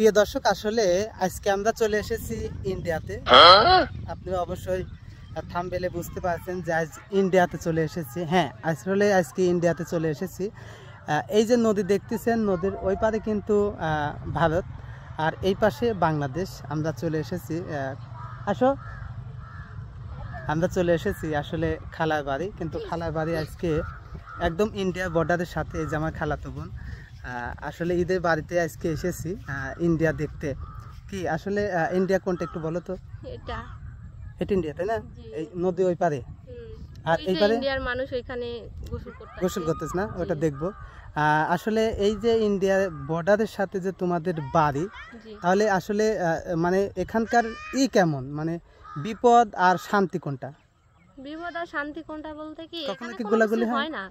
প্রিয় দর্শক, আসলে আজকে আমরা চলে এসেছি ইন্ডিয়াতে। আপনি অবশ্যই থাম্বনেলে বুঝতে পারছেন যে আজ ইন্ডিয়াতে চলে এসেছি। হ্যাঁ, আসলে আজকে ইন্ডিয়াতে চলে এসেছি। এই যে নদী দেখতেছেন, নদীর ওই পারে কিন্তু ভারত আর এই পাশে বাংলাদেশ। আমরা চলে এসেছি, আসো, আমরা চলে এসেছি আসলে খালার বাড়ি। কিন্তু খালার বাড়ি আজকে একদম ইন্ডিয়া বর্ডারের সাথে। এই যে আমার খালাতো বোন, আসলে ঈদের বাড়িতে আজকে এসেছি ইন্ডিয়া দেখতে। কি আসলে ইন্ডিয়া কোনটা একটু বলো তো? এটা ইন্ডিয়া, তাই না? এই নদী ওই পারে, আর এই পারে ইন্ডিয়ার মানুষ ওইখানে গোসল করতেছ না, ওটা দেখবো। আসলে এই যে ইন্ডিয়ার বর্ডারের সাথে যে তোমাদের বাড়ি, তাহলে আসলে মানে এখানকার কেমন, মানে বিপদ আর শান্তি কোনটা? বিপদ আর শান্তি কোনটা বলতে কি, কখনো কি গোলাগুলি হয় না?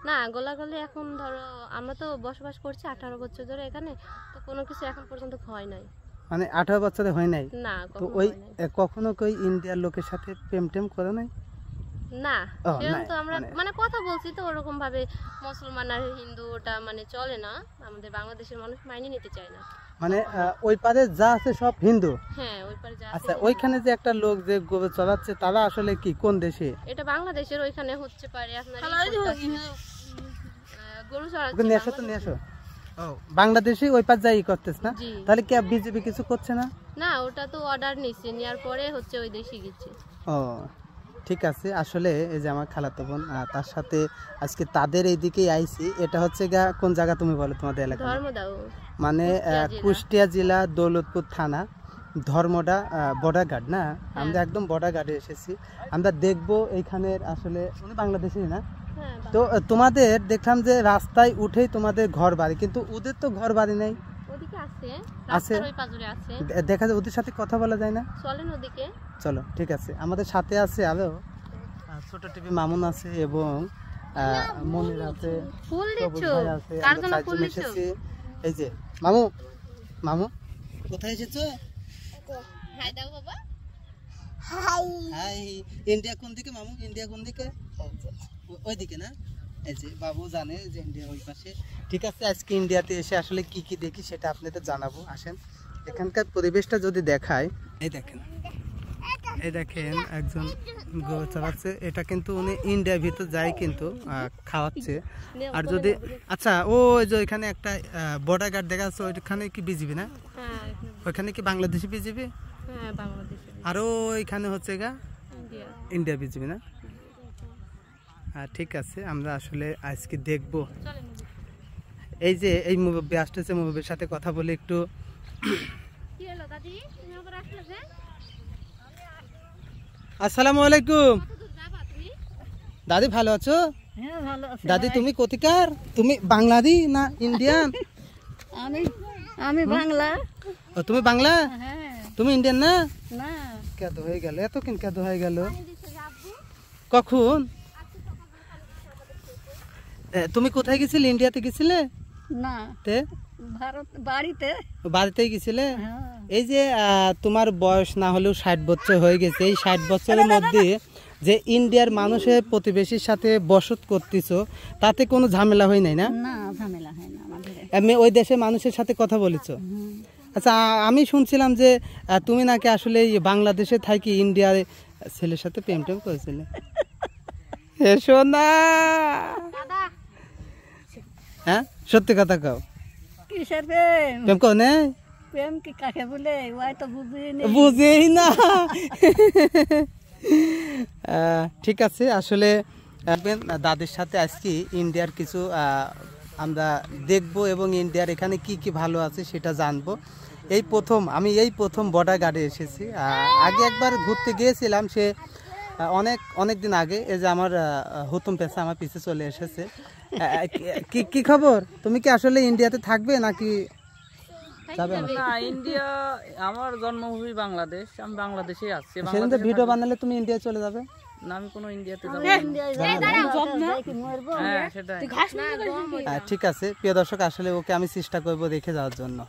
না, গোলাগুলি এখন ধরো আমরা তো বসবাস করছি 18 বছর ধরে এখানে, তো কোনো কিছু এখন পর্যন্ত হয় নাই। মানে 18 বছরে হয় নাই? না, তো ওই কখনো কই ইন্ডিয়ার লোকের সাথে প্রেম টেম করে নাই? না, সেরকম তো আমরা মানে কথা বলছি তো, ওরকম ভাবে মুসলমান আর হিন্দু ওটা মানে চলে না, আমাদের বাংলাদেশের মানুষ মাইনে নিতে চায় না। মানে ওই পারে যা আছে সব হিন্দু? হ্যাঁ, ওই পারে যা আছে। আচ্ছা, ওইখানে যে একটা লোক যে গোবে চলাচ্ছে, তারা আসলে কি কোন দেশে? এটা বাংলাদেশের। ওইখানে হচ্ছে পারে আপনার গরু চড়াচ্ছে। নিয়ে আসো তো, নিয়ে আসো। ও, বাংলাদেশে ওই পার যাই করতেছ না? তাহলে কি বিজেপি কিছু করছে না? না, ওটা তো অর্ডার নিচ্ছে, নেওয়ার পরে হচ্ছে ওই দেশে গেছে। ও, ঠিক আছে। আসলে এই যে আমার খালাতো বোন, তার সাথে আজকে তাদের এইদিকেই আইছি। এটা হচ্ছে গা কোন জায়গা তুমি বলো তোমাদের এলাকা? ধর্মদাও, মানে কুষ্টিয়া জেলা, দৌলতপুর থানা, ধর্মডা বর্ডার গার্ড না? আমরা একদম বর্ডার গার্ডে এসেছি। আমরা দেখবো এইখানের আসলে উনি বাংলাদেশি না? তো তোমাদের দেখলাম যে রাস্তায় উঠেই তোমাদের ঘর বাড়ি, কিন্তু ওদের তো ঘর বাড়ি নেই। আছে, দেখা যায়। ওদের সাথে কথা বলা যায় না? চলেন ওদিকে, চলো। ঠিক আছে, আমাদের সাথে আছে আরো ছোট টিভি মামুন আছে এবং মনির আছে, এসেছি। এই যে মামু, মামু কোথায় এসেছো? হাই। ইন্ডিয়া কোন দিকে মামু? ইন্ডিয়া কোন দিকে? ওই দিকে না? এই যে বাবু জানে যে ইন্ডিয়া ওই পাশে। ঠিক আছে, আজকে ইন্ডিয়াতে এসে আসলে কি কি দেখি সেটা আপনাদের জানাবো। আসেন, এখানকার পরিবেশটা যদি দেখায়। এই দেখেন, এই দেখেন একজন গরু চালাচ্ছে। এটা কিন্তু উনি ইন্ডিয়ার ভিতর যায় কিন্তু খাওয়াচ্ছে। আর যদি আচ্ছা, ওই যে ওইখানে একটা বর্ডার গার্ড দেখা যাচ্ছে, ওইখানে কি বিজিবি না? ওইখানে কি বাংলাদেশি বিজিবি? আর ওইখানে হচ্ছে গা ইন্ডিয়া বিজিবি না? ঠিক আছে, আমরা আসলে আজকে দেখবো। এই যে এই মুভি আসতেছে, মুভির সাথে কথা বলে একটু। আসসালামু আলাইকুম দাদি, ভালো আছো? দাদি, তুমি কোথিকার? তুমি বাংলাদেশি না ইন্ডিয়ান? আমি বাংলা। ও, তুমি বাংলা? তুমি ইন্ডিয়ান না? কেদ হয়ে গেল, এতক্ষণ কেদ হয়ে গেল কখন? তুমি কোথায় গেছিলে? ইন্ডিয়াতে গেছিলে না, বাড়িতেই গেছিলে? এই যে তোমার বয়স না হলেও 60 বছর হয়ে গেছে। এই 60 বছরের মধ্যে যে ইন্ডিয়ার মানুষের প্রতিবেশীর সাথে বসত করতেছো, তাতে কোনো ঝামেলা হয় নাই না? ঝামেলা হয় না আমাদের। আমি ওই দেশের মানুষের সাথে কথা বলেছো? আচ্ছা, আমি শুনছিলাম যে তুমি নাকি আসলে বাংলাদেশে থাকি ইন্ডিয়ার ছেলের সাথে প্রেম টেম করেছিলে। এসো না, হ্যাঁ সত্যি কথা কও। কিসের প্রেম? প্রেম কও না? প্রেম কি কাকে বলে ওই তো বুঝেই না। ঠিক আছে, আসলে দাদির সাথে আজকে ইন্ডিয়ার কিছু আমরা দেখব এবং ইন্ডিয়ার এখানে কি কি ভালো আছে সেটা জানবো। আমি এই প্রথম বর্ডার গার্ডে এসেছি। আগে একবার ঘুরতে গিয়েছিলাম, সে অনেক দিন আগে। এই যে আমার হুতুম পেশা আমার পিছে চলে এসেছে। কি খবর? তুমি কি আসলে ইন্ডিয়াতে থাকবে নাকি যাবে? ইন্ডিয়া আমার জন্মভূমি বাংলাদেশ, আমি বাবাংলাদেশে আছি। সেদিন তো ভিডিও বানালে তুমি ইন্ডিয়া চলে যাবে না? আমি কোনো ইন্ডিয়াতে যাব না। ঠিক আছে প্রিয় দর্শক, আসলে ওকে আমি চেষ্টা করবো রেখে যাওয়ার জন্য।